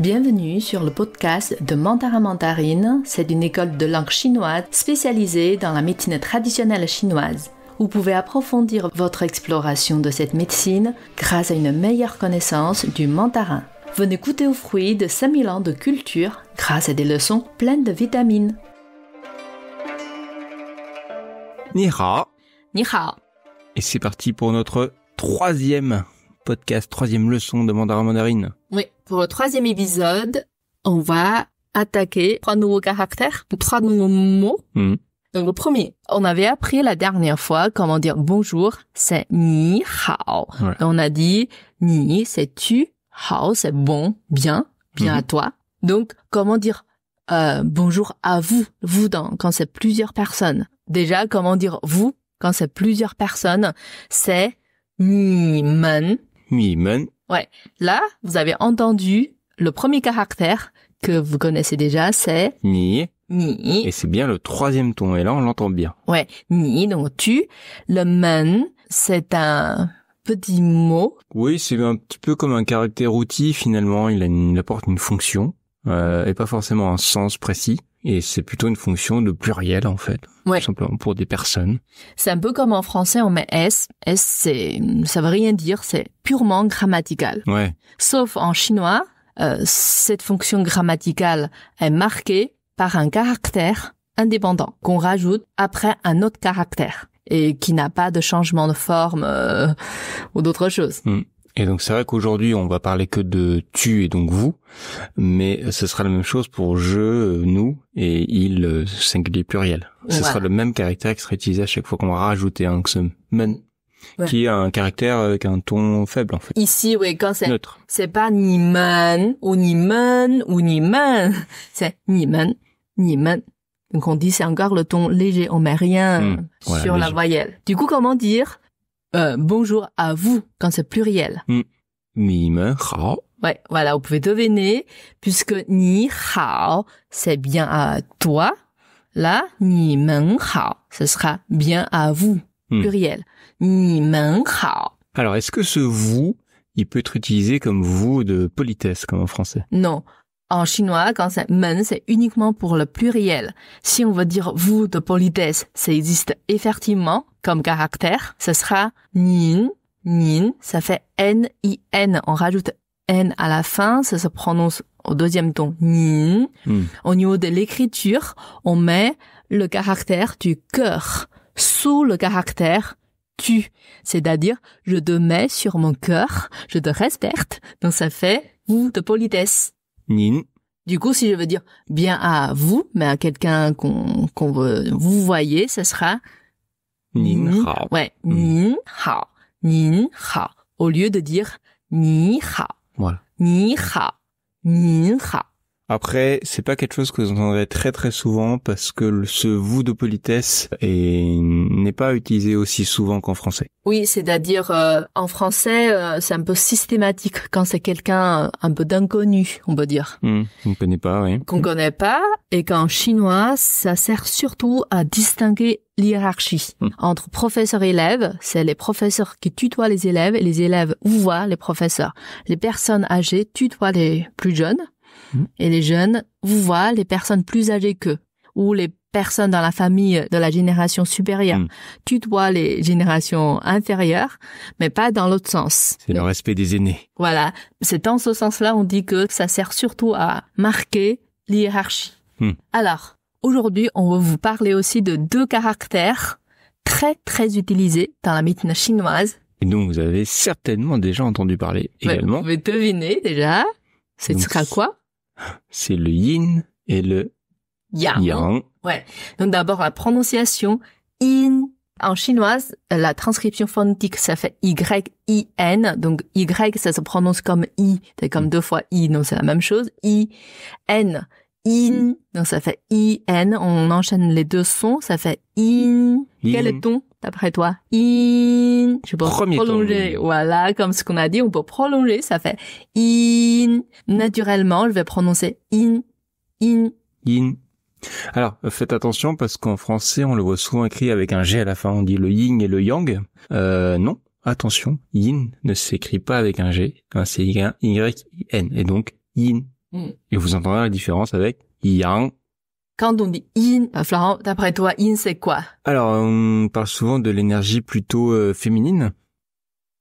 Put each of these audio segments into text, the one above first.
Bienvenue sur le podcast de Mandarin Mandarine. C'est une école de langue chinoise spécialisée dans la médecine traditionnelle chinoise. Vous pouvez approfondir votre exploration de cette médecine grâce à une meilleure connaissance du mandarin. Venez goûter aux fruits de 5000 ans de culture grâce à des leçons pleines de vitamines. Ni hao. Ni hao. Et c'est parti pour notre troisième podcast, troisième leçon de mandarin mandarine. Oui, pour le troisième épisode, on va attaquer 3 nouveaux caractères, 3 nouveaux mots. Donc le premier, on avait appris la dernière fois comment dire bonjour, c'est ni hao. Voilà. On a dit ni c'est tu, hao c'est bon, bien à toi. Donc comment dire bonjour à vous, quand c'est plusieurs personnes. Déjà comment dire vous quand c'est plusieurs personnes, c'est ni men. Ni men. Ouais. Là, vous avez entendu le premier caractère que vous connaissez déjà, c'est Ni. ni. Et c'est bien le troisième ton. Et là, on l'entend bien. Ouais, ni, donc tu. Le men, c'est un petit mot. Oui, c'est un petit peu comme un caractère outil, finalement. Il apporte une fonction, et pas forcément un sens précis. Et c'est plutôt une fonction de pluriel, en fait. Ouais. Tout simplement pour des personnes. C'est un peu comme en français, on met S. S, ça veut rien dire, c'est purement grammatical. Ouais. Sauf en chinois, cette fonction grammaticale est marquée par un caractère indépendant qu'on rajoute après un autre caractère et qui n'a pas de changement de forme ou d'autre chose. Et donc c'est vrai qu'aujourd'hui on va parler que de tu et donc vous, mais ce sera la même chose pour je, nous et il singulier pluriel. Ce sera le même caractère qui sera utilisé à chaque fois qu'on va rajouter un ce men, qui est un caractère avec un ton faible en fait. Ici, oui, quand c'est neutre. C'est pas ni men ou ni men ou ni men, c'est ni men, ni men. Donc on dit c'est encore le ton léger, on met rien sur la voyelle. Du coup, comment dire bonjour à vous quand c'est pluriel? Ni men hao. Ouais, voilà, vous pouvez deviner puisque ni hao c'est bien à toi. Là, ni men hao, ce sera bien à vous, pluriel. Ni men hao. Alors, est-ce que ce vous, il peut être utilisé comme vous de politesse, comme en français? Non. En chinois, quand c'est men, c'est uniquement pour le pluriel. Si on veut dire vous de politesse, ça existe effectivement comme caractère. Ce sera nin, ça fait N-I-N. On rajoute N à la fin, ça se prononce au deuxième ton, nin. Au niveau de l'écriture, on met le caractère du cœur sous le caractère tu. C'est-à-dire, je te mets sur mon cœur, je te respecte. Donc ça fait vous de politesse. Nin. Du coup, si je veux dire bien à vous, mais à quelqu'un qu'on veut vous voyez, ça sera Nin hao. Ouais, nin hao. Nin hao. Au lieu de dire ni hao. Voilà. Ni hao. Nin hao. Après, c'est pas quelque chose que vous entendrez très très souvent parce que ce vous de politesse n'est pas utilisé aussi souvent qu'en français. Oui, c'est-à-dire en français, c'est un peu systématique quand c'est quelqu'un un peu d'inconnu, on peut dire. On ne connaît pas, oui. Qu'on connaît pas, et qu'en chinois, ça sert surtout à distinguer l'hiérarchie entre professeur et élève. C'est les professeurs qui tutoient les élèves et les élèves vouvoient les professeurs. Les personnes âgées tutoient les plus jeunes. Et les jeunes vouvoient les personnes plus âgées qu'eux, ou les personnes dans la famille de la génération supérieure tutoient les générations inférieures, mais pas dans l'autre sens. C'est le respect des aînés. Voilà, c'est dans ce sens-là on dit que ça sert surtout à marquer l'hiérarchie. Alors, aujourd'hui, on va vous parler aussi de 2 caractères très très utilisés dans la médecine chinoise. Et dont vous avez certainement déjà entendu parler également. Vous pouvez deviner déjà, ce sera quoi? C'est le yin et le yang. Ouais. Donc d'abord la prononciation yin. En chinoise, la transcription phonétique ça fait Y-I-N. Donc Y ça se prononce comme I, c'est comme 2 fois I, donc c'est la même chose. I-N. In. Donc ça fait I-N. On enchaîne les 2 sons, ça fait in. Quel est ton d'après toi? In. Je peux prolonger. Voilà, comme ce qu'on a dit, on peut prolonger, ça fait in. Naturellement, je vais prononcer in. Yin. Alors, faites attention parce qu'en français, on le voit souvent écrit avec un G à la fin. On dit le yin et le yang. Non. Attention. Yin ne s'écrit pas avec un G. C'est Y-I-N. Et donc, yin. Et vous entendrez la différence avec yang. Quand on dit yin, Florent, d'après toi, yin c'est quoi? Alors, on parle souvent de l'énergie plutôt féminine.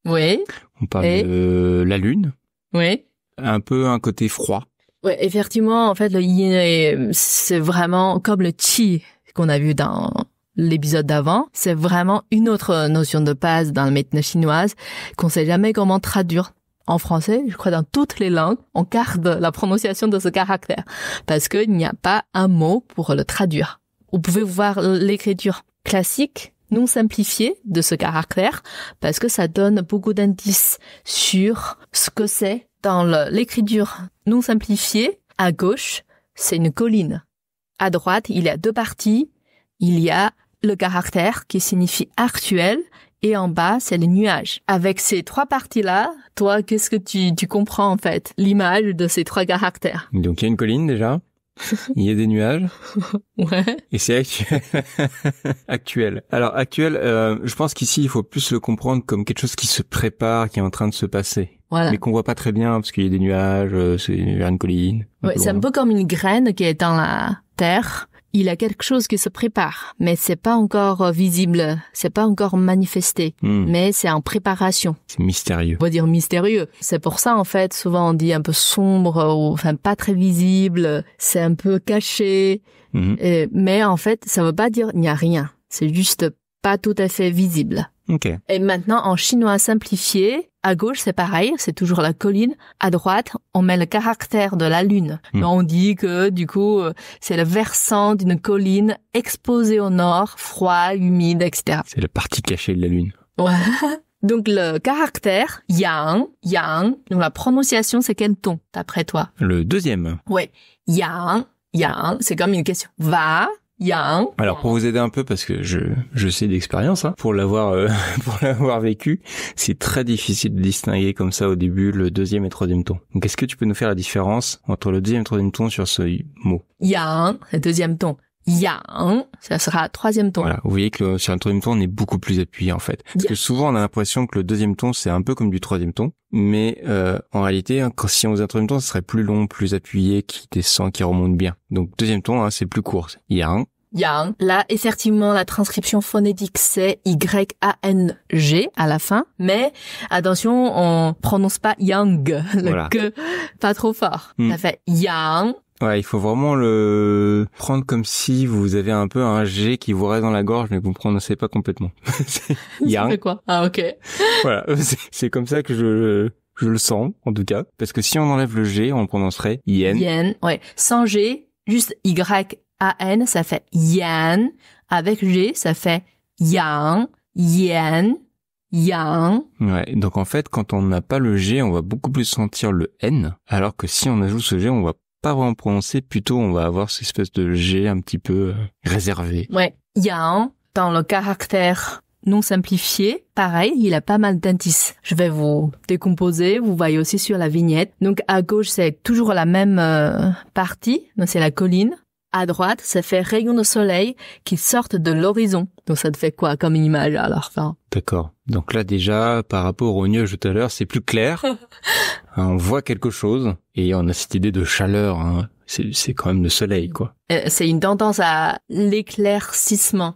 Oui. On parle de la lune. Oui. Un peu un côté froid. Ouais, effectivement, en fait, le yin, c'est vraiment comme le qi qu'on a vu dans l'épisode d'avant. C'est vraiment une autre notion de base dans la médecine chinoise qu'on sait jamais comment traduire. En français, je crois dans toutes les langues, on garde la prononciation de ce caractère parce qu'il n'y a pas un mot pour le traduire. Vous pouvez voir l'écriture classique, non simplifiée de ce caractère parce que ça donne beaucoup d'indices sur ce que c'est. Dans l'écriture non simplifiée, à gauche, c'est une colline. À droite, il y a deux parties. Il y a le caractère qui signifie actuel et en bas, c'est les nuages. Avec ces trois parties-là, toi, qu'est-ce que tu comprends en fait? L'image de ces trois caractères. Donc il y a une colline déjà, il y a des nuages. Ouais. Et c'est actuel. Actuel. Alors actuel, je pense qu'ici, il faut plus le comprendre comme quelque chose qui se prépare, qui est en train de se passer. Voilà. Mais qu'on voit pas très bien parce qu'il y a des nuages, c'est vers une colline. Ouais, c'est un peu comme une graine qui est dans la terre. Il y a quelque chose qui se prépare, mais c'est pas encore visible, c'est pas encore manifesté, mais c'est en préparation. C'est mystérieux. On va dire mystérieux. C'est pour ça, en fait, souvent on dit un peu sombre, ou enfin pas très visible, c'est un peu caché, mais en fait, ça veut pas dire il n'y a rien. C'est juste pas tout à fait visible. Okay. Et maintenant, en chinois simplifié, à gauche, c'est pareil, c'est toujours la colline. À droite, on met le caractère de la lune. On dit que, du coup, c'est le versant d'une colline exposée au nord, froid, humide, etc. C'est la partie cachée de la lune. Ouais. Donc, le caractère, yang, donc la prononciation, c'est quel ton, d'après toi? Le deuxième. Ouais. Yang, c'est comme une question. Va, yang. Alors pour vous aider un peu parce que je sais d'expérience pour l'avoir vécu, c'est très difficile de distinguer comme ça au début le deuxième et troisième ton. Donc est-ce que tu peux nous faire la différence entre le deuxième et troisième ton sur ce mot? Yang, le deuxième ton. Yang, ça sera troisième ton. Voilà, vous voyez que sur le troisième ton, on est beaucoup plus appuyé en fait. Parce que souvent on a l'impression que le deuxième ton c'est un peu comme du troisième ton, mais en réalité, si on faisait un troisième ton, ce serait plus long, plus appuyé, qui descend, qui remonte bien. Donc deuxième ton, c'est plus court. Yang. Yang. Là, effectivement, la transcription phonétique, c'est Y-A-N-G à la fin. Mais, attention, on prononce pas yang, le que, pas trop fort. Ça fait yang. Ouais, il faut vraiment le prendre comme si vous avez un peu un G qui vous reste dans la gorge, mais vous ne prononcez pas complètement. Yang. Ça fait quoi? Ah, ok. Voilà. C'est comme ça que je le sens, en tout cas. Parce que si on enlève le G, on prononcerait yen. Yen, ouais. Sans G, juste Y-A-N, ça fait yan. Avec G, ça fait yang, yen, yang. Ouais. Donc en fait, quand on n'a pas le G, on va beaucoup plus sentir le N. Alors que si on ajoute ce G, on va pas vraiment prononcer, plutôt on va avoir cette espèce de G un petit peu réservé. Ouais. Yang, dans le caractère non simplifié, pareil, il a pas mal d'indices. Je vais vous décomposer, vous voyez aussi sur la vignette. Donc à gauche, c'est toujours la même partie, donc c'est la colline. À droite, ça fait rayon de soleil qui sortent de l'horizon. Donc ça te fait quoi comme image alors? D'accord. Donc là déjà, par rapport au nuage tout à l'heure, c'est plus clair. On voit quelque chose et on a cette idée de chaleur. C'est quand même le soleil, quoi. C'est une tendance à l'éclaircissement.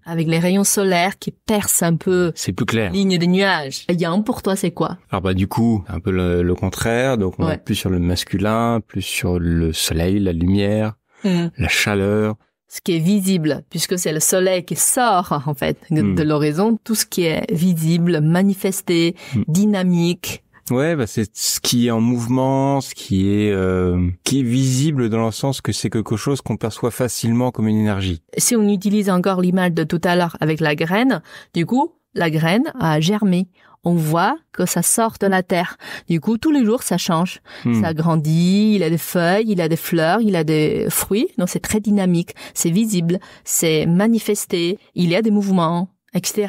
Avec les rayons solaires qui percent un peu. C'est plus clair. Ligne des nuages. Yang, pour toi, c'est quoi? Alors du coup, un peu le contraire. Donc on est plus sur le masculin, plus sur le soleil, la lumière. La chaleur. Ce qui est visible, puisque c'est le soleil qui sort, en fait, de l'horizon. Tout ce qui est visible, manifesté, dynamique. Ouais, c'est ce qui est en mouvement, ce qui est visible dans le sens que c'est quelque chose qu'on perçoit facilement comme une énergie. Si on utilise encore l'image de tout à l'heure avec la graine, du coup, la graine a germé. On voit que ça sort de la terre. Du coup, tous les jours, ça change. Ça grandit, il a des feuilles, il a des fleurs, il a des fruits. Donc, c'est très dynamique. C'est visible, c'est manifesté. Il y a des mouvements, etc.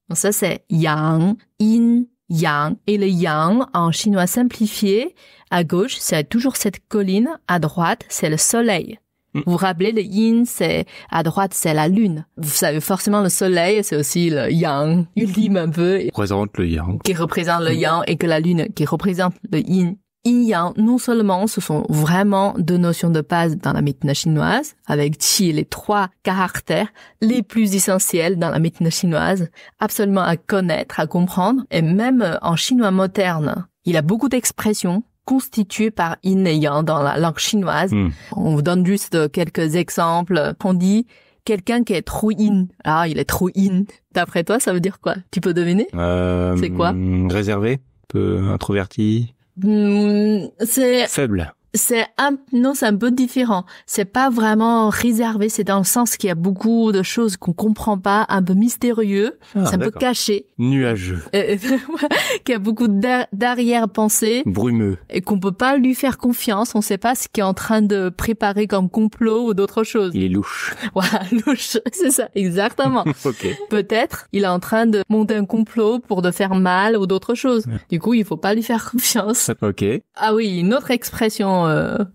Donc, ça, c'est yang, yin, yang. Et le yang, en chinois simplifié, à gauche, c'est toujours cette colline. À droite, c'est le soleil. Vous vous rappelez, le yin, c'est, à droite, c'est la lune. Vous savez, forcément, le soleil, c'est aussi le yang, ultime un peu. Représente le yang. Qui représente le yang et que la lune qui représente le yin. yin-yang, non seulement ce sont vraiment deux notions de base dans la médecine chinoise, avec qi les 3 caractères les plus essentiels dans la médecine chinoise, absolument à connaître, à comprendre, et même en chinois moderne, il y a beaucoup d'expressions constituées par yin et yang dans la langue chinoise. On vous donne juste quelques exemples. On dit quelqu'un qui est trop yin. Ah, il est trop yin. D'après toi, ça veut dire quoi? Tu peux deviner? C'est quoi? Réservé, peu introverti. C'est faible. C'est un peu différent. C'est pas vraiment réservé, c'est dans le sens qu'il y a beaucoup de choses qu'on comprend pas, un peu mystérieux, c'est un peu caché. Nuageux. Qu'il y a beaucoup d'arrière-pensée. Brumeux. Et qu'on peut pas lui faire confiance, on sait pas ce qu'il est en train de préparer comme complot ou d'autres choses. Il est louche. Voilà, louche, c'est ça, exactement. Ok. Peut-être, il est en train de monter un complot pour de faire mal ou d'autres choses. Du coup, il faut pas lui faire confiance. Ok. Ah oui, une autre expression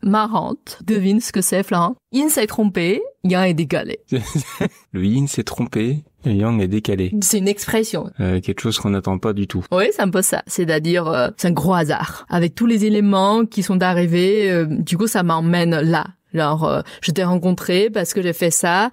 marrante. Devine ce que c'est, Florent. Yin s'est trompé, yang est décalé. Le yin s'est trompé, le yang est décalé. C'est une expression. Quelque chose qu'on n'attend pas du tout. Oui, c'est un peu ça. C'est-à-dire, c'est un gros hasard. Avec tous les éléments qui sont arrivés, du coup, ça m'emmène là. Genre, je t'ai rencontré parce que j'ai fait ça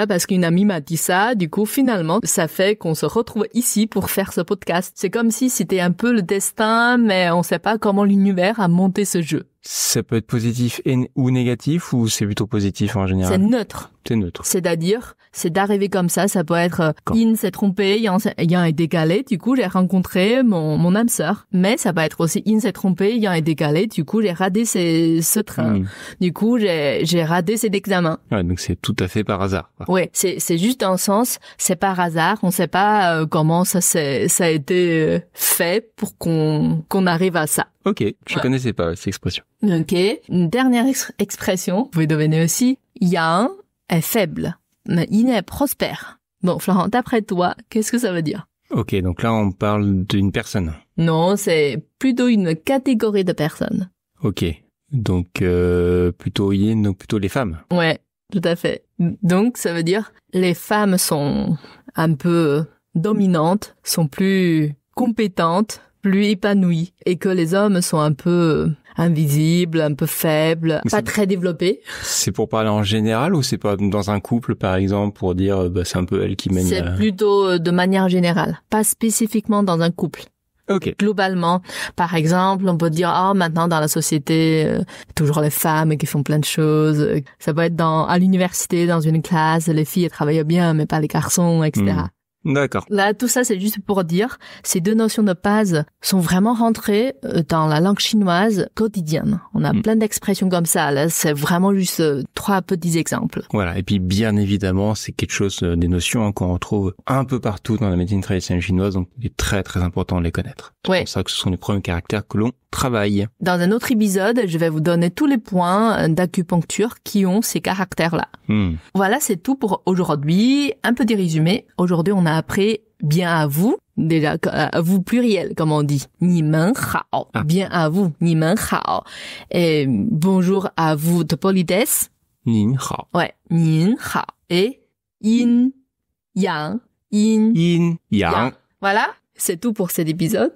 parce qu'une amie m'a dit ça. Du coup, finalement, ça fait qu'on se retrouve ici pour faire ce podcast. C'est comme si c'était un peu le destin, mais on sait pas comment l'univers a monté ce jeu. Ça peut être positif ou négatif, ou c'est plutôt positif en général? C'est neutre. C'est neutre. C'est-à-dire, c'est d'arriver comme ça peut être Yin s'est trompé, Yang est décalé, du coup j'ai rencontré mon âme sœur. Mais ça peut être aussi Yin s'est trompé, Yang est décalé, du coup j'ai raté ce train. Du coup j'ai raté cet examen. Ouais, donc c'est tout à fait par hasard. Ouais, c'est juste un sens, c'est par hasard, on sait pas comment ça a été fait pour qu'on arrive à ça. Ok, je connaissais pas cette expression. Ok, une dernière expression, vous pouvez deviner aussi, Yang est faible, mais Yin est prospère. Bon, Florent, d'après toi, qu'est-ce que ça veut dire? Ok, donc là on parle d'une personne. Non, c'est plutôt une catégorie de personnes. Ok, donc plutôt Yin, donc plutôt les femmes. Ouais, tout à fait. Donc ça veut dire les femmes sont un peu dominantes, sont plus compétentes, plus épanouies, et que les hommes sont un peu invisibles, un peu faibles, pas très développés. C'est pour parler en général, ou c'est pas dans un couple par exemple pour dire c'est un peu elle qui mène? C'est plutôt de manière générale, pas spécifiquement dans un couple. Okay. Globalement, par exemple, on peut dire maintenant dans la société, toujours les femmes qui font plein de choses. Ça peut être à l'université, dans une classe, les filles elles travaillent bien, mais pas les garçons, etc. D'accord. Là, tout ça, c'est juste pour dire, ces deux notions de base sont vraiment rentrées dans la langue chinoise quotidienne. On a plein d'expressions comme ça. Là, c'est vraiment juste 3 petits exemples. Voilà. Et puis, bien évidemment, c'est quelque chose, des notions qu'on retrouve un peu partout dans la médecine traditionnelle chinoise. Donc, il est très, très important de les connaître. C'est pour ça que ce sont les premiers caractères que l'on travaille. Dans un autre épisode, je vais vous donner tous les points d'acupuncture qui ont ces caractères-là. Voilà, c'est tout pour aujourd'hui. Un petit résumé. Aujourd'hui, on a appris bien à vous. Déjà, à vous pluriel, comme on dit. Ni men hao. Bien à vous. Ni men hao. Et bonjour à vous de politesse. Nin hao. Ouais. Nin hao. Et yin, yang, yin, yin, yang. Voilà. C'est tout pour cet épisode.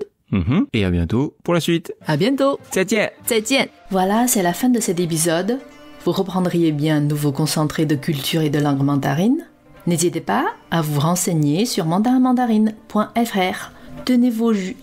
Et à bientôt pour la suite. À bientôt. 再见. 再见. Voilà, c'est la fin de cet épisode. Vous reprendriez bien un nouveau concentré de culture et de langue mandarine. N'hésitez pas à vous renseigner sur mandarinmandarine.fr. Tenez vos jus.